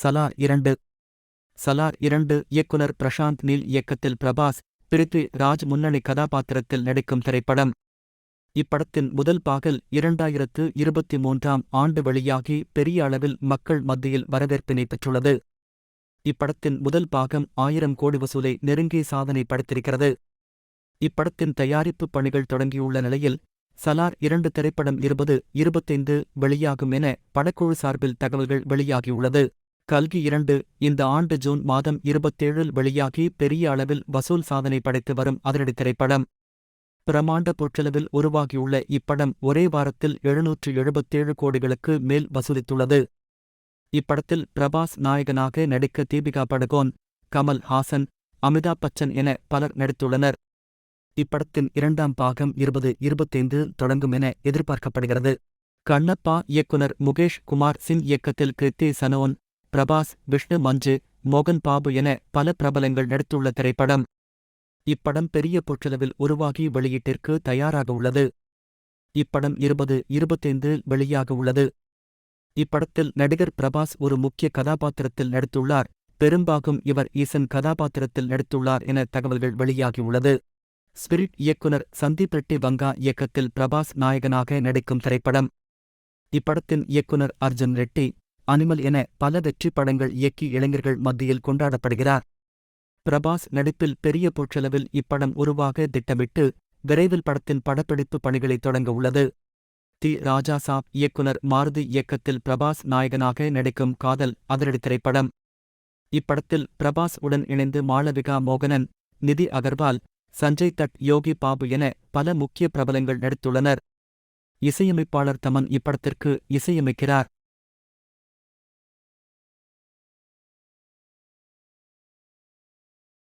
சலார் 2. சலார் 2 இயக்குனர் பிரசாந்த் நீல் இயக்கத்தில் பிரபாஸ், பிருத்வி ராஜ் முன்னணி கதாபாத்திரத்தில் நடிக்கும் திரைப்படம். இப்படத்தின் முதல் பாகல் 2023ஆம் ஆண்டு வெளியாகி பெரிய அளவில் மக்கள் மத்தியில் வரவேற்பினை பெற்றுள்ளது. இப்படத்தின் முதல் பாகம் 1000 கோடி வசூலை நெருங்கி சாதனை படைத்திருக்கிறது. இப்படத்தின் தயாரிப்பு பணிகள் தொடங்கியுள்ள நிலையில் சலார் 2 திரைப்படம் 2025 வெளியாகும் என படக்குழு சார்பில் தகவல்கள் வெளியாகியுள்ளது. கல்கி 2 இந்த ஆண்டு ஜூன் மாதம் 27இல் வெளியாகி பெரிய அளவில் வசூல் சாதனை படைத்து வரும் அதிரடி திரைப்படம். பிரமாண்ட பொருட்செலவில் உருவாகியுள்ள இப்படம் ஒரே வாரத்தில் 777 கோடிகளுக்கு மேல் வசூலித்துள்ளது. இப்படத்தில் பிரபாஸ் நாயகனாக நடிக்க தீபிகா படுகோன், கமல் ஹாசன், அமிதாப் பச்சன் என பலர் நடித்துள்ளனர். இப்படத்தின் 2ஆம் பாகம் 2025 தொடங்கும் என எதிர்பார்க்கப்படுகிறது. கண்ணப்பா இயக்குனர் முகேஷ் குமார் சிங் இயக்கத்தில் கிருத்தி சனோன், பிரபாஸ், விஷ்ணு மஞ்சு, மோகன் பாபு என பல பிரபலங்கள் நடித்துள்ள திரைப்படம். இப்படம் பெரிய பொருட்செலவில் உருவாகி வெளியீட்டிற்கு தயாராக உள்ளது. இப்படம் 2025 வெளியாக உள்ளது. இப்படத்தில் நடிகர் பிரபாஸ் ஒரு முக்கிய கதாபாத்திரத்தில் நடித்துள்ளார். பெரும்பாகும் இவர் ஈசன் கதாபாத்திரத்தில் நடித்துள்ளார் என தகவல்கள் வெளியாகியுள்ளது. ஸ்பிரிட் இயக்குனர் சந்தீப் ரெட்டி வங்கா இயக்கத்தில் பிரபாஸ் நாயகனாக நடிக்கும் திரைப்படம். இப்படத்தின் இயக்குனர் அர்ஜுன் ரெட்டி, அனிமல் என பல வெற்றி படங்கள் இயக்கி இளைஞர்கள் மத்தியில் கொண்டாடப்படுகிறார். பிரபாஸ் நடிப்பில் பெரிய பொருட்செலவில் இப்படம் உருவாக திட்டமிட்டு விரைவில் படத்தின் படப்பிடிப்பு பணிகளை தொடங்க உள்ளது. தி ராஜா சாப் இயக்குனர் மாருதி இயக்கத்தில் பிரபாஸ் நாயகனாக நடிக்கும் காதல் அதிரடி திரைப்படம். இப்படத்தில் பிரபாஸ் உடன் இணைந்து மாளவிகா மோகனன், நிதி அகர்வால், சஞ்சய் தட், யோகி பாபு என பல முக்கிய பிரபலங்கள் நடித்துள்ளனர். இசையமைப்பாளர் தமன் இப்படத்திற்கு இசையமைக்கிறார்.